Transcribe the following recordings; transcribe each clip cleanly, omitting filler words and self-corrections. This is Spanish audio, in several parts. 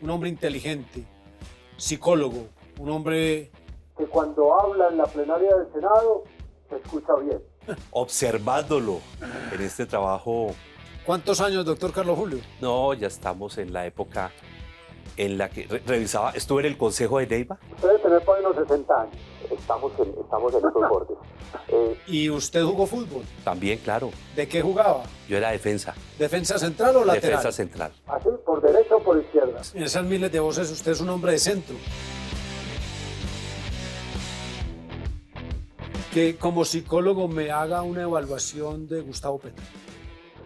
un hombre inteligente, psicólogo, un hombre que cuando habla en la plenaria del Senado se escucha bien. Observándolo en este trabajo. ¿Cuántos años, doctor Carlos Julio? No, ya estamos en la época en la que revisaba, estuve en el Consejo de Neiva. Usted debe tener por ahí unos 60 años. Estamos en esos bordes. ¿Y usted jugó fútbol? También, claro, ¿De qué jugaba? yo era defensa, ¿Defensa central o lateral? defensa central. ¿Así? ¿Por derecha o por izquierda? En esas miles de voces usted es un hombre de centro. Que como psicólogo me haga una evaluación de Gustavo Petro.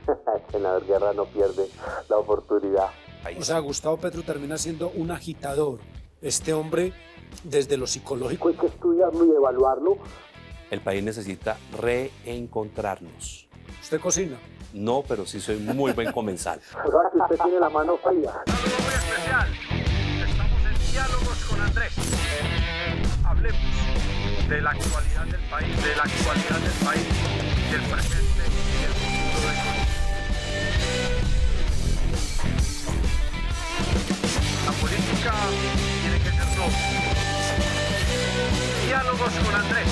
El senador Guerra no pierde la oportunidad. O sea, Gustavo Petro termina siendo un agitador. Este hombre, desde lo psicológico, Hay que estudiarlo y evaluarlo. El país necesita reencontrarnos. ¿usted cocina? No, pero sí soy muy buen comensal. Pero es que usted tiene la mano fría. Saludo muy especial. Estamos en Diálogos con Andrés. Hablemos de la actualidad del país, del presente y del futuro de Colombia. La política tiene que ser noble. Diálogos con Andrés.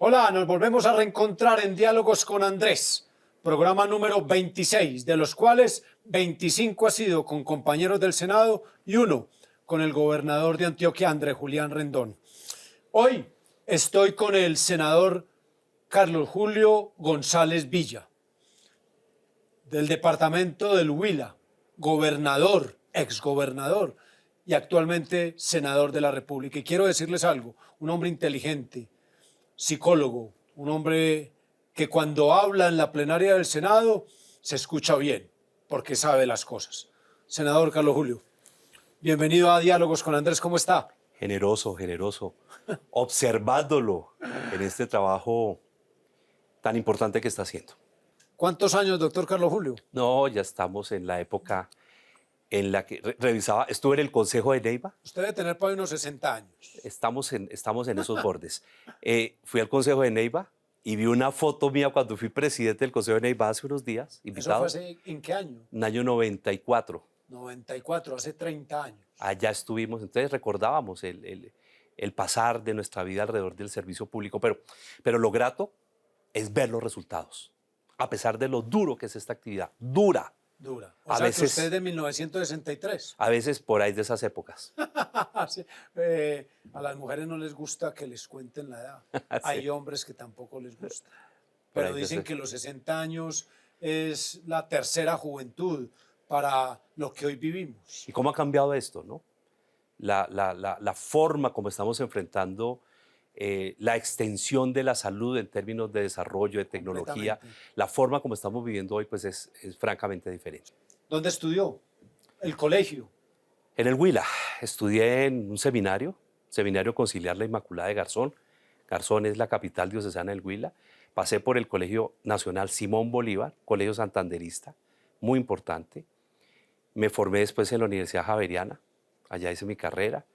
Hola, nos volvemos a reencontrar en Diálogos con Andrés, programa número 26, de los cuales 25 ha sido con compañeros del Senado y uno con el gobernador de Antioquia, Andrés Julián Rendón. Hoy estoy con el senador Carlos Julio González Villa, del departamento del Huila, gobernador, exgobernador y actualmente senador de la República. Y quiero decirles algo, un hombre inteligente, psicólogo, un hombre que cuando habla en la plenaria del Senado se escucha bien, porque sabe las cosas. Senador Carlos Julio, bienvenido a Diálogos con Andrés, ¿cómo está? Generoso, observándolo en este trabajo tan importante que está haciendo. ¿Cuántos años, doctor Carlos Julio? No, ya estamos en la época en la que revisaba, estuve en el Consejo de Neiva. Usted debe tener por ahí unos 60 años. Estamos en esos bordes. Fui al Consejo de Neiva y vi una foto mía cuando fui presidente del Consejo de Neiva hace unos días, invitado. ¿Eso fue en qué año? En el año 94. 94, hace 30 años. Allá estuvimos, entonces recordábamos el pasar de nuestra vida alrededor del servicio público, pero lo grato es ver los resultados, a pesar de lo duro que es esta actividad, dura. Dura. A sea veces, que usted es de 1963. A veces por ahí de esas épocas. Sí, a las mujeres no les gusta que les cuenten la edad. Sí. Hay hombres que tampoco les gusta. Por Pero ahí dicen de que los 60 años es la tercera juventud para lo que hoy vivimos. ¿Y cómo ha cambiado esto, no? La forma como estamos enfrentando la extensión de la salud en términos de desarrollo, de tecnología, la forma como estamos viviendo hoy, pues es francamente diferente. ¿Dónde estudió? ¿El colegio? En el Huila. Estudié en un seminario conciliar la Inmaculada de Garzón. Garzón es la capital diocesana del Huila. Pasé por el Colegio Nacional Simón Bolívar, colegio santanderista, muy importante. Me formé después en la Universidad Javeriana, allá hice mi carrera.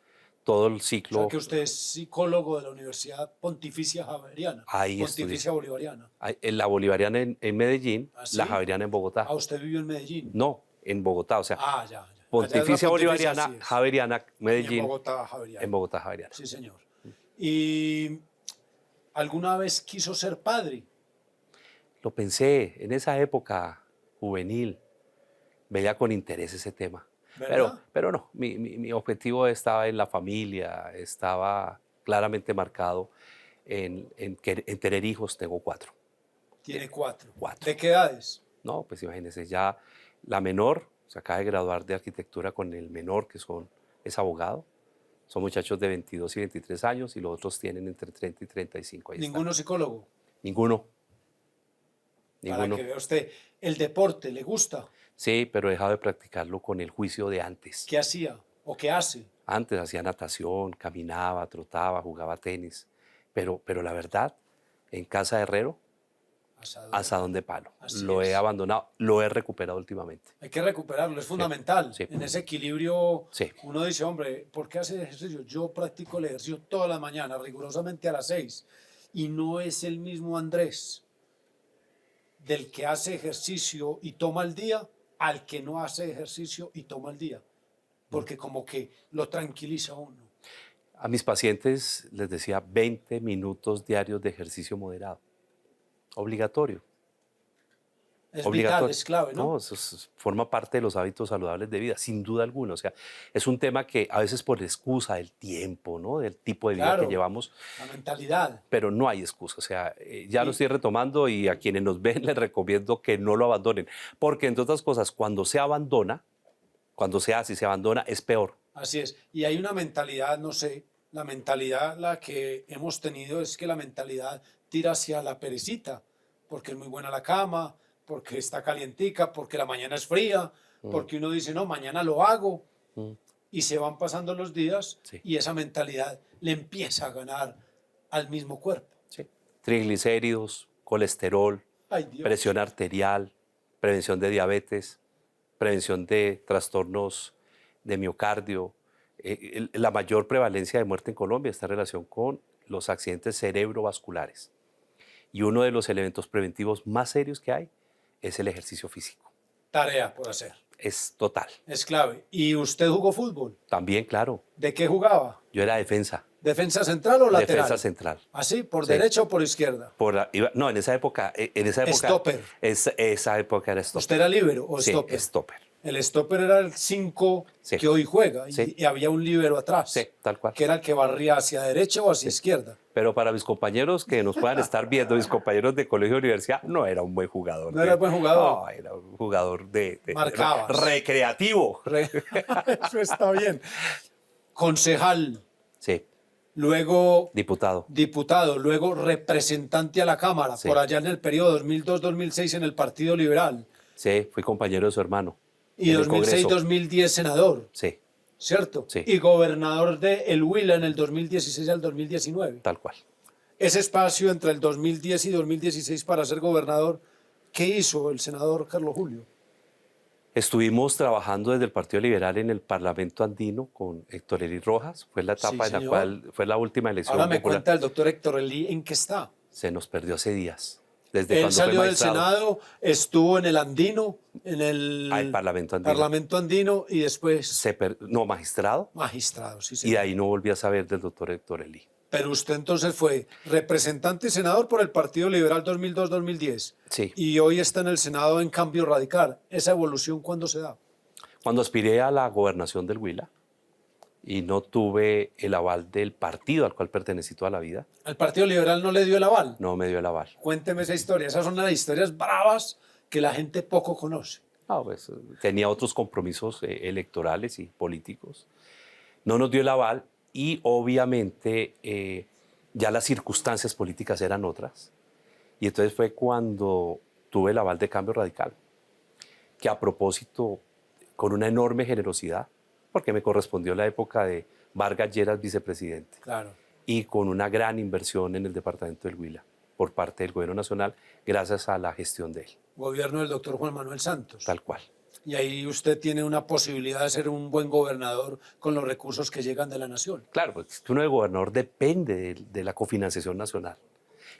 Todo el ciclo. O sea que usted es psicólogo de la Universidad Pontificia Javeriana. Ahí Pontificia estudié. Bolivariana. La bolivariana en Medellín, ¿Ah, sí? La Javeriana en Bogotá. Ah, ¿usted vivió en Medellín? No, en Bogotá, o sea, ya. Pontificia Bolivariana, sí es. Javeriana, Medellín. Y en Bogotá Javeriana. En Bogotá Javeriana. Sí, señor. ¿Y alguna vez quiso ser padre? Lo pensé en esa época juvenil, veía con interés ese tema. Pero no, mi objetivo estaba en la familia, estaba claramente marcado en tener hijos. Tengo 4. Tiene 4. 4. ¿De qué edades? No, pues imagínense, ya la menor se acaba de graduar de arquitectura con el menor, que es abogado. Son muchachos de 22 y 23 años y los otros tienen entre 30 y 35. Ahí ¿Ninguno está. psicólogo? Ninguno. Para que vea usted, ¿el deporte le gusta? Sí, pero he dejado de practicarlo con el juicio de antes. ¿Qué hacía o qué hace? Antes hacía natación, caminaba, trotaba, jugaba tenis. Pero la verdad, en casa de herrero, asadón de palo. Lo he abandonado, lo he recuperado últimamente. Hay que recuperarlo, es fundamental. Sí. En ese equilibrio, sí. Uno dice, hombre, ¿por qué hace ejercicio? Yo practico el ejercicio todas las mañanas, rigurosamente a las 6. Y no es el mismo Andrés del que hace ejercicio y toma el día al que no hace ejercicio y toma el día? Porque como que lo tranquiliza a uno. A mis pacientes les decía 20 minutos diarios de ejercicio moderado. Obligatorio. Es Obligatorio. vital, es clave, ¿no? No, forma parte de los hábitos saludables de vida, sin duda alguna. O sea, es un tema que a veces por excusa del tiempo, ¿no? Del tipo de vida Claro. que llevamos, La mentalidad. pero no hay excusa. O sea, ya lo estoy retomando y a quienes nos ven les recomiendo que no lo abandonen. Porque, entre otras cosas, cuando se abandona, cuando se hace y se abandona, es peor. Así es. Y hay una mentalidad, no sé, la mentalidad la que hemos tenido es que la mentalidad tira hacia la perecita, porque es muy buena la cama, porque está calientica, porque la mañana es fría, porque uno dice, no, mañana lo hago. Y se van pasando los días Sí. y esa mentalidad le empieza a ganar al mismo cuerpo. Sí. Triglicéridos, colesterol, Ay, Dios. presión arterial, prevención de diabetes, prevención de trastornos de miocardio. La mayor prevalencia de muerte en Colombia está en relación con los accidentes cerebrovasculares. Y uno de los elementos preventivos más serios que hay es el ejercicio físico. Tarea por hacer. Es total. Es clave. ¿Y usted jugó fútbol? También, claro, ¿De qué jugaba? yo era defensa, ¿Defensa central o lateral? defensa central. ¿Así? ¿Por Sí. derecha o por izquierda? No, en esa época... Stopper. Esa época era stopper. ¿Usted era líbero o Sí, stopper? stopper. El stopper era el 5 Sí. que hoy juega y, Sí. y había un líbero atrás, Sí, tal cual. que era el que barría hacia derecha o hacia izquierda. Pero para mis compañeros que nos puedan estar viendo, mis compañeros de colegio y universidad, no era un buen jugador. No era buen jugador. No, era un jugador de Marcabas. recreativo. Eso está bien. Concejal, Sí, luego diputado. diputado, luego representante a la Cámara, Sí. por allá en el periodo 2002-2006 en el Partido Liberal Sí, fui compañero de su hermano. y en el Congreso. 2006-2010 senador, Sí, ¿cierto? Sí. Y gobernador de El Huila en el 2016 al 2019. tal cual. Ese espacio entre el 2010 y 2016 para ser gobernador, ¿qué hizo el senador Carlos Julio? Estuvimos trabajando desde el Partido Liberal en el Parlamento andino con Héctor Eli Rojas. Fue la etapa Sí, en la señor. cual fue la última elección Ahora me popular. cuenta el doctor Héctor Elí en qué está. Se nos perdió hace días. Desde Él cuando fue salió del magistrado. Senado, estuvo en el Andino, en el Al Parlamento andino. Parlamento Andino y después No, magistrado. magistrado, sí, Y señor. de ahí no volví a saber del doctor Héctor Eli. Pero usted entonces fue representante y senador por el Partido Liberal 2002-2010. Sí. Y hoy está en el Senado en Cambio Radical. ¿Esa evolución cuándo se da? Cuando aspiré a la gobernación del Huila y no tuve el aval del partido al cual pertenecí toda la vida, ¿El Partido Liberal no le dio el aval? no me dio el aval. Cuénteme esa historia. Esas son las historias bravas que la gente poco conoce. No, pues, tenía otros compromisos electorales y políticos. No nos dio el aval y obviamente ya las circunstancias políticas eran otras. Y entonces fue cuando tuve el aval de Cambio Radical, que a propósito, con una enorme generosidad, porque me correspondió la época de Vargas Lleras vicepresidente, Claro. y con una gran inversión en el departamento del Huila por parte del gobierno nacional, gracias a la gestión de él, Gobierno del doctor Juan Manuel Santos. tal cual. Y ahí usted tiene una posibilidad de ser un buen gobernador con los recursos que llegan de la nación. Claro, pues uno de gobernador depende de la cofinanciación nacional.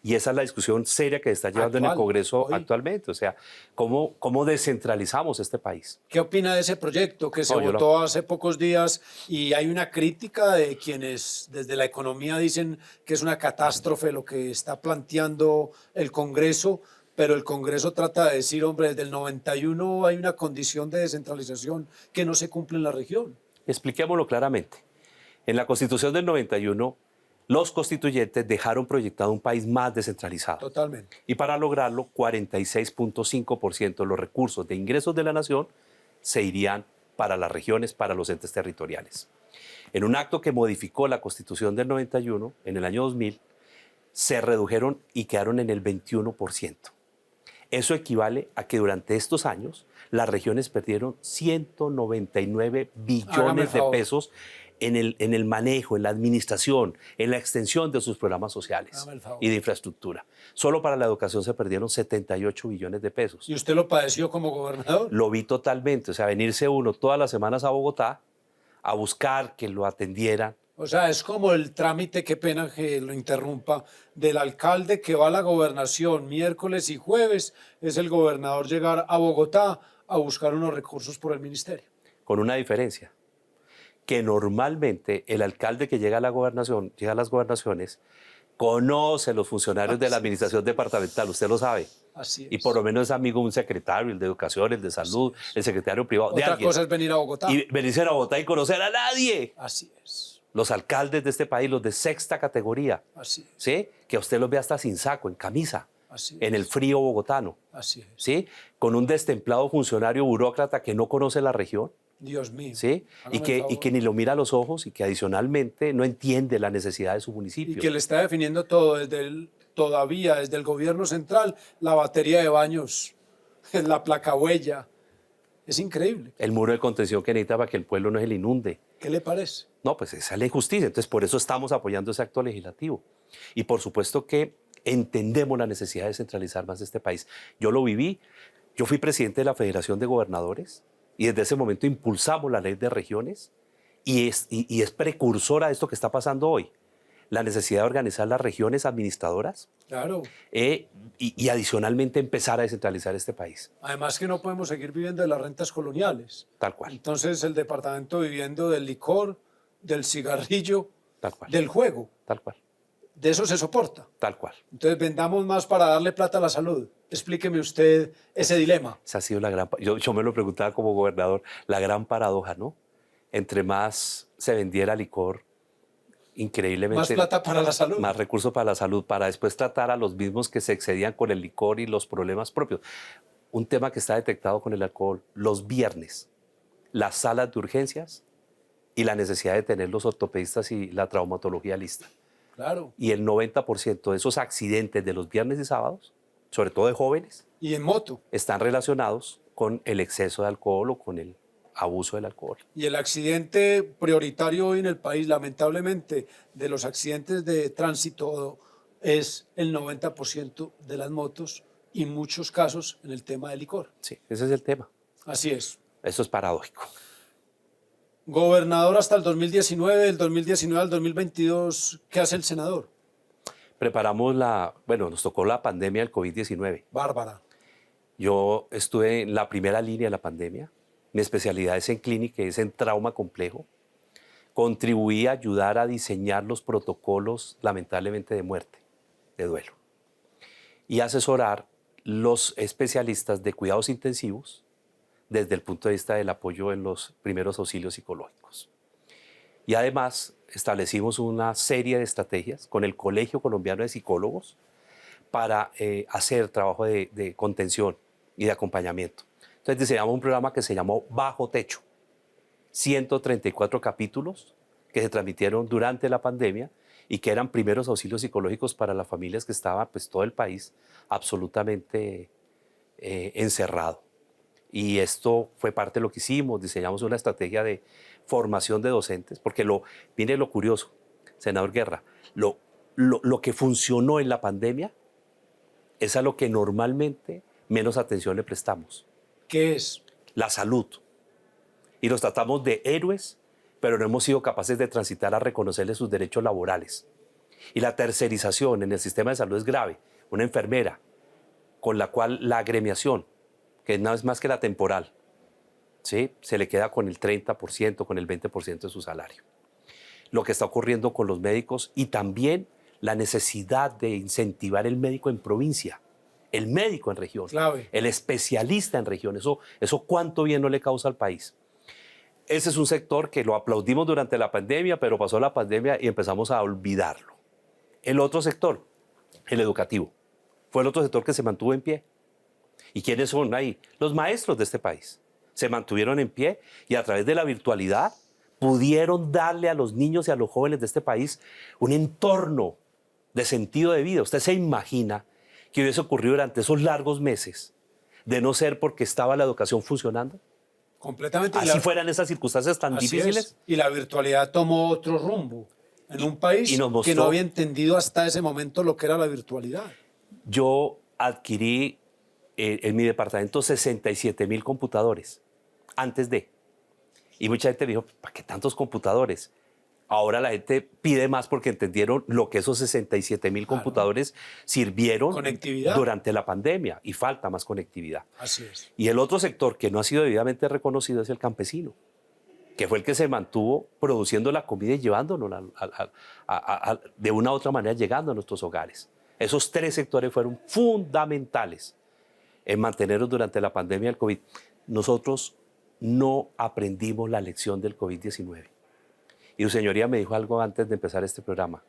Y esa es la discusión seria que se está llevando en el Actual, Congreso hoy. actualmente. O sea, ¿cómo descentralizamos este país? ¿Qué opina de ese proyecto que se No, yo lo- votó hace pocos días y hay una crítica de quienes desde la economía dicen que es una catástrofe lo que está planteando el Congreso, pero el Congreso trata de decir, hombre, desde el 91 hay una condición de descentralización que no se cumple en la región. Expliquémoslo claramente. En la Constitución del 91, los constituyentes dejaron proyectado un país más descentralizado. Totalmente. Y para lograrlo, 46.5% de los recursos de ingresos de la nación se irían para las regiones, para los entes territoriales. En un acto que modificó la Constitución del 91, en el año 2000, se redujeron y quedaron en el 21%. Eso equivale a que durante estos años las regiones perdieron 199 Hágame el billones de favor. pesos en el manejo, en la administración, en la extensión de sus programas sociales Hágame el favor. y de infraestructura. Solo para la educación se perdieron 78 billones de pesos. ¿Y usted lo padeció como gobernador? Lo vi totalmente, o sea, venirse uno todas las semanas a Bogotá a buscar que lo atendieran. O sea, es como el trámite, qué pena que lo interrumpa, del alcalde que va a la gobernación miércoles y jueves, es el gobernador llegar a Bogotá a buscar unos recursos por el ministerio. Con una diferencia, que normalmente el alcalde que llega a la gobernación, llega a las gobernaciones, conoce los funcionarios de la administración departamental, usted lo sabe. Así es. Y por lo menos es amigo de un secretario, el de educación, el de salud, el secretario privado, de Otra alguien. cosa es venir a Bogotá. Y venirse a Bogotá y conocer a nadie. Así es. Los alcaldes de este país, los de sexta categoría, Así es. ¿sí? Que usted los ve hasta sin saco, en camisa, Así en es. el frío bogotano, Así es. ¿sí? Con un destemplado funcionario burócrata que no conoce la región, Dios mío. ¿sí? Hágame Y el que favor. ni lo mira a los ojos y que adicionalmente no entiende la necesidad de su Y municipio. que le está definiendo todo todavía desde el gobierno central, la batería de baños, la placa huella. Es increíble. El muro de contención que necesita para que el pueblo no se le inunde. ¿Qué le parece? No, pues esa es la injusticia. Entonces, por eso estamos apoyando ese acto legislativo. Y por supuesto que entendemos la necesidad de centralizar más este país. Yo lo viví. Yo fui presidente de la Federación de Gobernadores y desde ese momento impulsamos la ley de regiones y es precursora de esto que está pasando hoy. La necesidad de organizar las regiones administradoras Claro. y adicionalmente empezar a descentralizar este país. Además que no podemos seguir viviendo de las rentas coloniales. Tal cual, Entonces el departamento viviendo del licor, del cigarrillo, tal cual, del juego. tal cual, De eso se soporta. tal cual. Entonces vendamos más para darle plata a la salud. Explíqueme usted ese dilema. Esa ha sido la gran... Yo me lo preguntaba como gobernador, la gran paradoja, ¿no? Entre más se vendiera licor, increíblemente... Más plata para la salud. Más recursos para la salud, para después tratar a los mismos que se excedían con el licor y los problemas propios. Un tema que está detectado con el alcohol, los viernes, las salas de urgencias y la necesidad de tener los ortopedistas y la traumatología lista. Claro. Y el 90% de esos accidentes de los viernes y sábados, sobre todo de jóvenes, Y en moto. están relacionados con el exceso de alcohol o con el abuso del alcohol. Y el accidente prioritario hoy en el país, lamentablemente, de los accidentes de tránsito es el 90% de las motos y muchos casos en el tema del licor. Sí, ese es el tema. Así es. Eso es paradójico. Gobernador hasta el 2019, del 2019 al 2022, ¿qué hace el senador? Preparamos nos tocó la pandemia del COVID-19. Bárbara. Yo estuve en la primera línea de la pandemia. Mi especialidad es en clínica, es en trauma complejo. Contribuí a ayudar a diseñar los protocolos, lamentablemente, de muerte, de duelo. Y asesorar los especialistas de cuidados intensivos desde el punto de vista del apoyo en los primeros auxilios psicológicos. Y además establecimos una serie de estrategias con el Colegio Colombiano de Psicólogos para hacer trabajo de contención y de acompañamiento. Entonces diseñamos un programa que se llamó Bajo Techo, 134 capítulos que se transmitieron durante la pandemia y que eran primeros auxilios psicológicos para las familias que estaban, pues todo el país, absolutamente encerrado. Y esto fue parte de lo que hicimos, diseñamos una estrategia de formación de docentes, porque mire lo curioso, senador Guerra, lo que funcionó en la pandemia es a lo que normalmente menos atención le prestamos. ¿Qué es? La salud. Y los tratamos de héroes, pero no hemos sido capaces de transitar a reconocerles sus derechos laborales. Y la tercerización en el sistema de salud es grave. Una enfermera con la cual la agremiación, que no es más que la temporal, ¿sí?, se le queda con el 30%, con el 20% de su salario. Lo que está ocurriendo con los médicos y también la necesidad de incentivar el médico en provincia, el médico en región, Clave. el especialista en región. Eso cuánto bien no le causa al país. Ese es un sector que lo aplaudimos durante la pandemia, pero pasó la pandemia y empezamos a olvidarlo. El otro sector, el educativo, fue el otro sector que se mantuvo en pie. ¿Y quiénes son ahí? Los maestros de este país. Se mantuvieron en pie y a través de la virtualidad pudieron darle a los niños y a los jóvenes de este país un entorno de sentido de vida. ¿Usted se imagina que hubiese ocurrido durante esos largos meses de no ser porque estaba la educación funcionando? Completamente. Así fueran esas circunstancias tan Así difíciles. es. Y la virtualidad tomó otro rumbo en un país y nos mostró- que no había entendido hasta ese momento lo que era la virtualidad. Yo adquirí en mi departamento 67.000 computadores antes de. Y mucha gente me dijo, ¿para qué tantos computadores? Ahora la gente pide más porque entendieron lo que esos 67.000 computadores sirvieron Conectividad. durante la pandemia y falta más conectividad. Así es. Y el otro sector que no ha sido debidamente reconocido es el campesino, que fue el que se mantuvo produciendo la comida y llevándonos de una u otra manera, llegando a nuestros hogares. Esos tres sectores fueron fundamentales en mantenernos durante la pandemia del COVID. Nosotros no aprendimos la lección del COVID-19. Y su señoría me dijo algo antes de empezar este programa.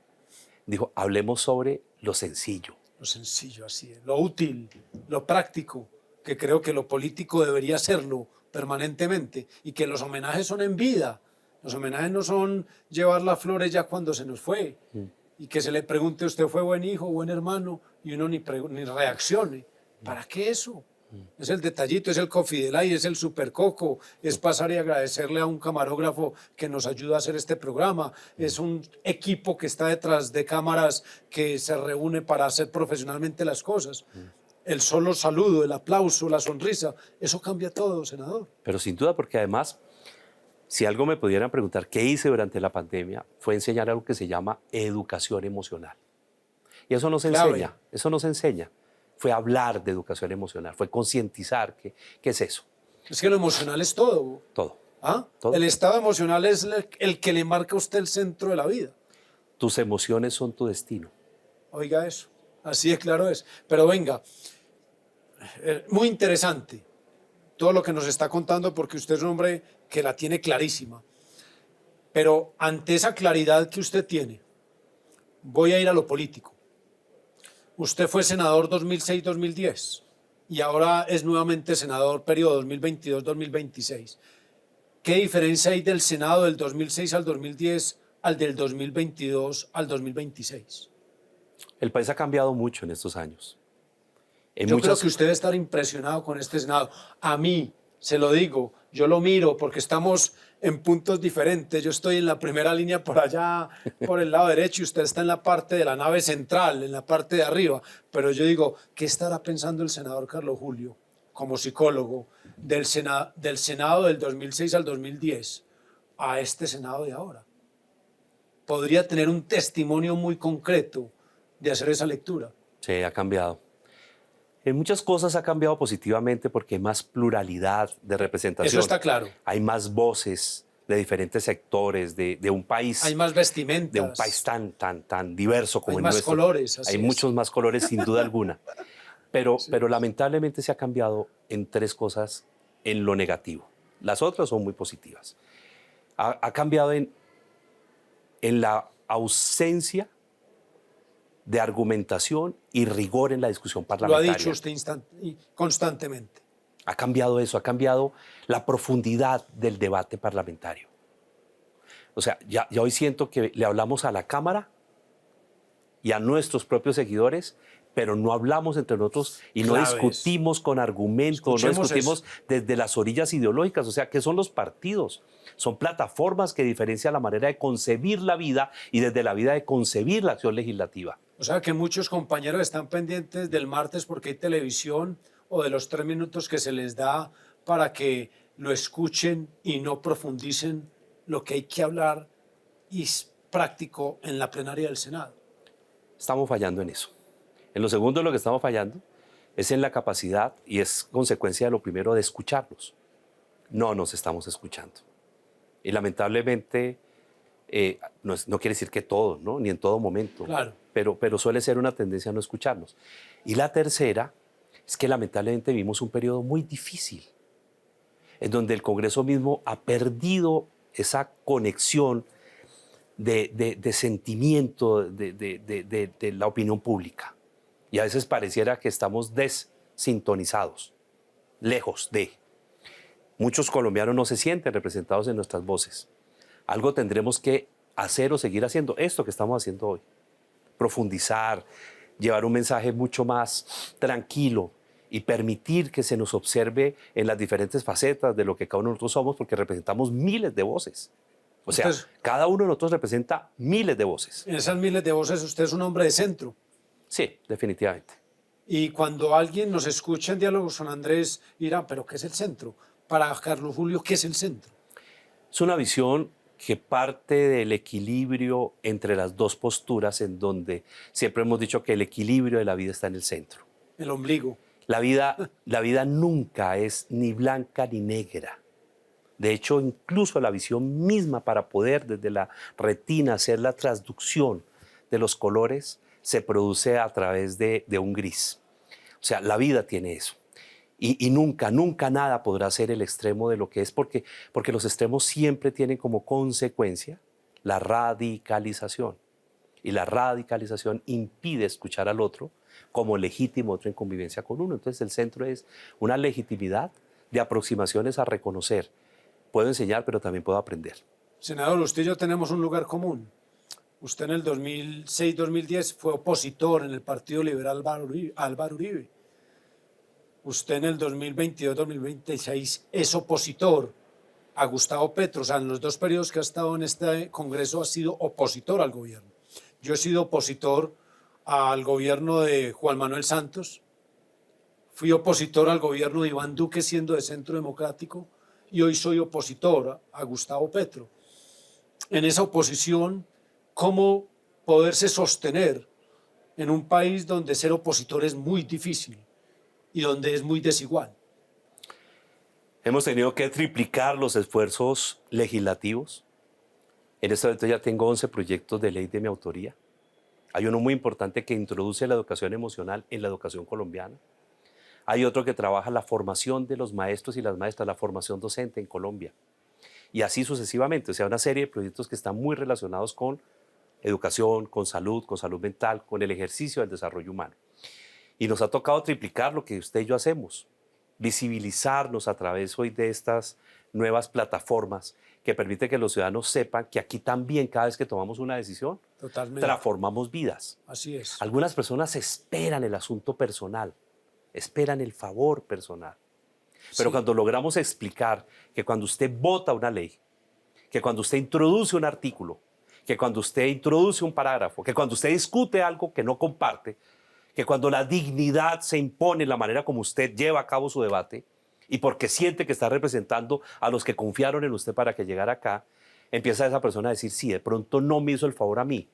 Dijo, hablemos sobre lo sencillo. Lo sencillo, así es. Lo útil, lo práctico, que creo que lo político debería serlo permanentemente y que los homenajes son en vida. Los homenajes no son llevar las flores ya cuando se nos fue y que se le pregunte, ¿usted fue buen hijo, buen hermano? Y uno ni reaccione. ¿Para qué eso? Es el detallito, es el Coffee Delay, es el Supercoco, es pasar y agradecerle a un camarógrafo que nos ayuda a hacer este programa, es un equipo que está detrás de cámaras que se reúne para hacer profesionalmente las cosas. El solo saludo, el aplauso, la sonrisa, eso cambia todo, senador. Pero sin duda, porque además, si algo me pudieran preguntar qué hice durante la pandemia, fue enseñar algo que se llama educación emocional. Y eso no se enseña, eso no se enseña. Fue hablar de educación emocional, fue concientizar qué es eso. Es que lo emocional es todo. Todo. ¿Ah? Todo. El estado emocional es el que le marca a usted el centro de la vida. Tus emociones son tu destino. Oiga eso, así de claro es. Pero venga, muy interesante todo lo que nos está contando porque usted es un hombre que la tiene clarísima. Pero ante esa claridad que usted tiene, voy a ir a lo político. Usted fue senador 2006-2010 y ahora es nuevamente senador periodo 2022-2026. ¿Qué diferencia hay del Senado del 2006 al 2010 al del 2022 al 2026? El país ha cambiado mucho en estos años. Yo creo que usted debe estar impresionado con este Senado. A mí, se lo digo, yo lo miro porque estamos en puntos diferentes. Yo estoy en la primera línea por allá, por el lado derecho, y usted está en la parte de la nave central, en la parte de arriba. Pero yo digo, ¿qué estará pensando el senador Carlos Julio, como psicólogo, del Senado del 2006 al 2010 a este Senado de ahora? Podría tener un testimonio muy concreto de hacer esa lectura. Sí, ha cambiado. En muchas cosas ha cambiado positivamente porque hay más pluralidad de representación. Eso está claro. Hay más voces de diferentes sectores, de un país. Hay más vestimentas. De un país tan diverso como el nuestro. Hay más colores. Así hay muchos más colores, sin duda alguna. Pero lamentablemente se ha cambiado en tres cosas en lo negativo. Las otras son muy positivas. Ha cambiado en la ausencia de argumentación y rigor en la discusión parlamentaria. Lo ha dicho usted constantemente. Ha cambiado eso, ha cambiado la profundidad del debate parlamentario. O sea, ya hoy siento que le hablamos a la Cámara y a nuestros propios seguidores, pero no hablamos entre nosotros y no discutimos con argumentos, no discutimos desde las orillas ideológicas. O sea, ¿qué son los partidos? Son plataformas que diferencian la manera de concebir la vida y desde la vida de concebir la acción legislativa. O sea, que muchos compañeros están pendientes del martes porque hay televisión o de los 3 minutos que se les da para que lo escuchen y no profundicen lo que hay que hablar y es práctico en la plenaria del Senado. Estamos fallando en eso. En lo segundo, lo que estamos fallando es en la capacidad, y es consecuencia de lo primero, de escucharlos. No nos estamos escuchando. Y lamentablemente, no quiere decir que todos, ¿no? Ni en todo momento, claro. pero suele ser una tendencia a no escucharnos. Y la tercera es que lamentablemente vivimos un periodo muy difícil, en donde el Congreso mismo ha perdido esa conexión de sentimiento de la opinión pública. Y a veces pareciera que estamos desintonizados, lejos de. Muchos colombianos no se sienten representados en nuestras voces. Algo tendremos que hacer o seguir haciendo, esto que estamos haciendo hoy. Profundizar, llevar un mensaje mucho más tranquilo y permitir que se nos observe en las diferentes facetas de lo que cada uno de nosotros somos, porque representamos miles de voces. O sea, cada uno de nosotros representa miles de voces. En esas miles de voces usted es un hombre de centro. Sí, definitivamente. Y cuando alguien nos escucha en Diálogos con Andrés, dirá, ¿pero qué es el centro? Para Carlos Julio, ¿qué es el centro? Es una visión que parte del equilibrio entre las dos posturas, en donde siempre hemos dicho que el equilibrio de la vida está en el centro. El ombligo. La vida nunca es ni blanca ni negra. De hecho, incluso la visión misma para poder desde la retina hacer la transducción de los colores se produce a través de un gris. O sea, la vida tiene eso. Y nunca, nunca nada podrá ser el extremo de lo que es, porque los extremos siempre tienen como consecuencia la radicalización. Y la radicalización impide escuchar al otro como legítimo otro en convivencia con uno. Entonces el centro es una legitimidad de aproximaciones a reconocer. Puedo enseñar, pero también puedo aprender. Senador, usted y yo tenemos un lugar común. Usted en el 2006-2010 fue opositor en el Partido Liberal Álvaro Uribe. Usted en el 2022-2026 es opositor a Gustavo Petro. O sea, en los dos periodos que ha estado en este Congreso ha sido opositor al gobierno. Yo he sido opositor al gobierno de Juan Manuel Santos. Fui opositor al gobierno de Iván Duque siendo de Centro Democrático y hoy soy opositor a Gustavo Petro. En esa oposición, ¿cómo poderse sostener en un país donde ser opositor es muy difícil y donde es muy desigual? Hemos tenido que triplicar los esfuerzos legislativos. En este momento ya tengo 11 proyectos de ley de mi autoría. Hay uno muy importante que introduce la educación emocional en la educación colombiana. Hay otro que trabaja la formación de los maestros y las maestras, la formación docente en Colombia. Y así sucesivamente, o sea, una serie de proyectos que están muy relacionados con educación, con salud mental, con el ejercicio del desarrollo humano. Y nos ha tocado triplicar lo que usted y yo hacemos, visibilizarnos a través hoy de estas nuevas plataformas que permiten que los ciudadanos sepan que aquí también, cada vez que tomamos una decisión, Totalmente. transformamos vidas. Así es. Algunas personas esperan el asunto personal, esperan el favor personal. Pero Sí. cuando logramos explicar que cuando usted vota una ley, que cuando usted introduce un artículo, que cuando usted introduce un parágrafo, que cuando usted discute algo que no comparte, que cuando la dignidad se impone en la manera como usted lleva a cabo su debate y porque siente que está representando a los que confiaron en usted para que llegara acá, empieza esa persona a decir, sí, de pronto no me hizo el favor a mí,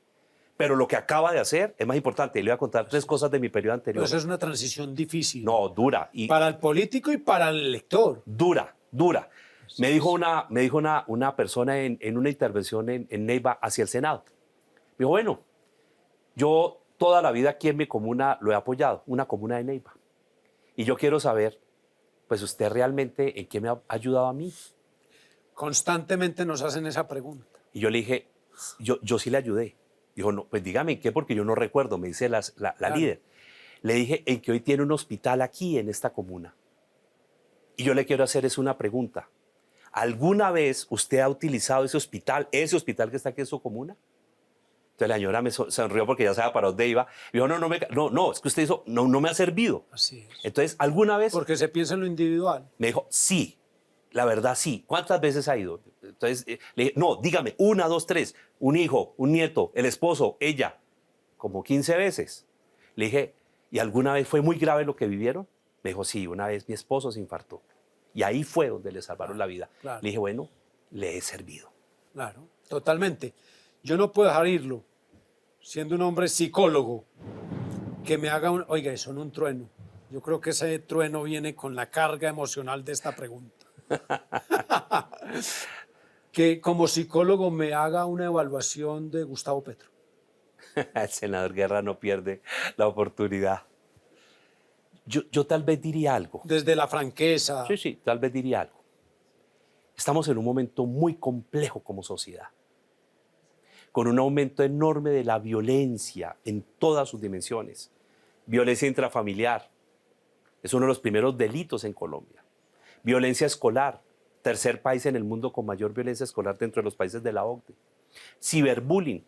pero lo que acaba de hacer es más importante. Y le voy a contar 3 cosas de mi periodo anterior. Pero eso es una transición difícil. No, dura. Y Para el político y para el elector. dura. Me dijo una persona en una intervención en Neiva hacia el Senado. Me dijo, bueno, yo toda la vida aquí en mi comuna lo he apoyado, una comuna de Neiva. Y yo quiero saber, pues usted realmente en qué me ha ayudado a mí. Constantemente nos hacen esa pregunta. Y yo le dije, yo sí le ayudé. Dijo, no, pues dígame en qué, porque yo no recuerdo, me dice la Claro. líder. Le dije, en que hoy tiene un hospital aquí en esta comuna. Y yo le quiero hacer es una pregunta. ¿Alguna vez usted ha utilizado ese hospital que está aquí en su comuna? Entonces la señora me sonrió porque ya sabía para dónde iba. Y dijo, no, es que usted hizo, no me ha servido. Así es. Entonces, ¿alguna vez? Porque se piensa en lo individual. Me dijo, sí, la verdad sí. ¿Cuántas veces ha ido? Entonces le dije, no, dígame, 1, 2, 3, un hijo, un nieto, el esposo, ella, como 15 veces. Le dije, ¿y alguna vez fue muy grave lo que vivieron? Me dijo, sí, una vez mi esposo se infartó. Y ahí fue donde le salvaron la vida. Claro. Le dije, bueno, le he servido. Claro, totalmente. Yo no puedo dejar irlo, siendo un hombre psicólogo, que me haga un... Oiga, eso no un trueno. Yo creo que ese trueno viene con la carga emocional de esta pregunta. Que como psicólogo me haga una evaluación de Gustavo Petro. El senador Guerra no pierde la oportunidad. Yo tal vez diría algo. Desde la franqueza. Sí, tal vez diría algo. Estamos en un momento muy complejo como sociedad, con un aumento enorme de la violencia en todas sus dimensiones. Violencia intrafamiliar, es uno de los primeros delitos en Colombia. Violencia escolar, tercer país en el mundo con mayor violencia escolar dentro de los países de la OCDE. Ciberbullying,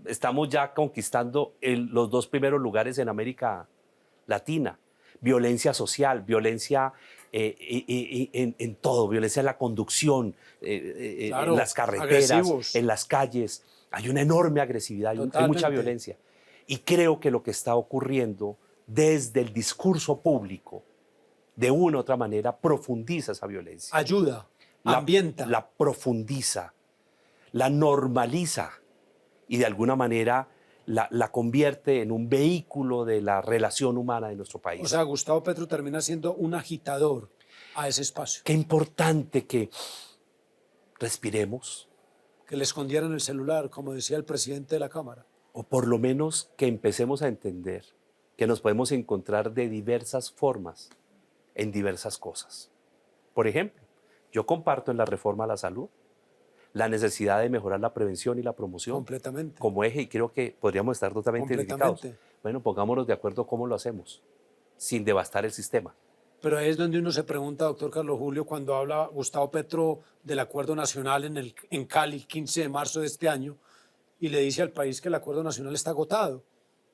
estamos ya conquistando los 2 primeros lugares en América Latina. Violencia social, violencia en todo, violencia en la conducción, Claro, en las carreteras, agresivos. en las calles. Hay una enorme agresividad, hay mucha Totalmente. violencia. Y creo que lo que está ocurriendo desde el discurso público, de una u otra manera, profundiza esa violencia. Ayuda, ambienta. La profundiza. la normaliza y de alguna manera la convierte en un vehículo de la relación humana de nuestro país. O sea, Gustavo Petro termina siendo un agitador a ese espacio. Qué importante que respiremos, Que le escondieran el celular, como decía el presidente de la Cámara. o por lo menos que empecemos a entender que nos podemos encontrar de diversas formas en diversas cosas. Por ejemplo, yo comparto en la reforma a la salud la necesidad de mejorar la prevención y la promoción Completamente. como eje, y creo que podríamos estar totalmente identificados. Completamente. Bueno, pongámonos de acuerdo cómo lo hacemos, sin devastar el sistema. Pero ahí es donde uno se pregunta, doctor Carlos Julio, cuando habla Gustavo Petro del Acuerdo Nacional en Cali, 15 de marzo de este año, y le dice al país que el Acuerdo Nacional está agotado.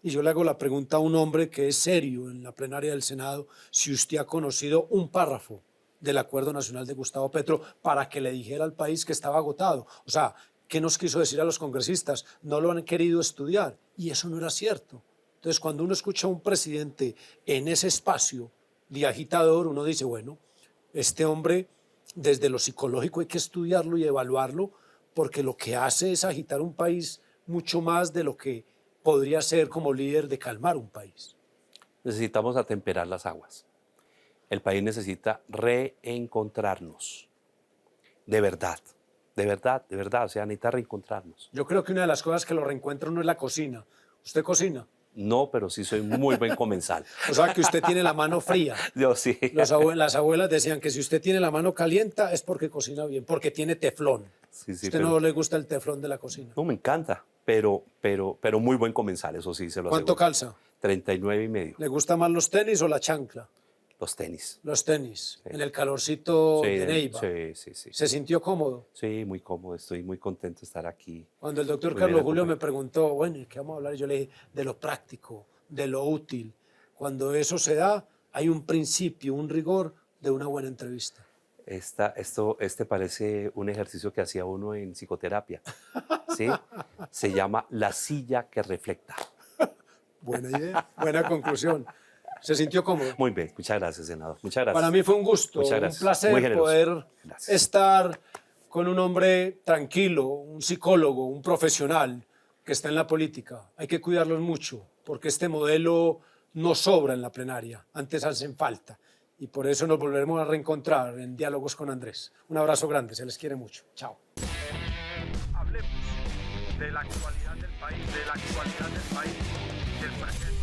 Y yo le hago la pregunta a un hombre que es serio en la plenaria del Senado, si usted ha conocido un párrafo del Acuerdo Nacional de Gustavo Petro para que le dijera al país que estaba agotado. O sea, ¿qué nos quiso decir a los congresistas? No lo han querido estudiar. Y eso no era cierto. Entonces, cuando uno escucha a un presidente en ese espacio de agitador, uno dice, bueno, este hombre desde lo psicológico hay que estudiarlo y evaluarlo, porque lo que hace es agitar un país mucho más de lo que podría ser como líder de calmar un país. Necesitamos atemperar las aguas. El país necesita reencontrarnos. De verdad, de verdad, de verdad. O sea, necesita reencontrarnos. Yo creo que una de las cosas que lo reencuentra uno es la cocina. ¿Usted cocina? No, pero sí soy muy buen comensal. O sea, que usted tiene la mano fría. Yo sí. Las abuelas decían que si usted tiene la mano caliente es porque cocina bien, porque tiene teflón. Sí, sí, ¿Usted no le gusta el teflón de la cocina? No, me encanta, pero muy buen comensal, eso sí se lo ¿Cuánto aseguro. calza? 39,5. ¿Le gusta más los tenis o la chancla? Los tenis. Los tenis, en el calorcito Sí, de Neiva. sí. ¿Se sintió cómodo? Sí, muy cómodo, estoy muy contento de estar aquí. Cuando el doctor Muy Carlos bien Julio me acompañado. preguntó, bueno, ¿y qué vamos a hablar? Yo le dije, de lo práctico, de lo útil. Cuando eso se da, hay un principio, un rigor de una buena entrevista. Este parece un ejercicio que hacía uno en psicoterapia. ¿Sí? Se llama la silla que refleja. Buena idea, buena conclusión. ¿Se sintió cómodo? Muy bien, muchas gracias, senador. Muchas gracias. Para mí fue un gusto, Muchas un gracias. placer Muy generoso. poder Gracias. estar con un hombre tranquilo, un psicólogo, un profesional que está en la política. Hay que cuidarlos mucho, porque este modelo no sobra en la plenaria, antes hacen falta. Y por eso nos volveremos a reencontrar en Diálogos con Andrés. Un abrazo grande, se les quiere mucho. Chao. Hablemos de la actualidad del país, del presente.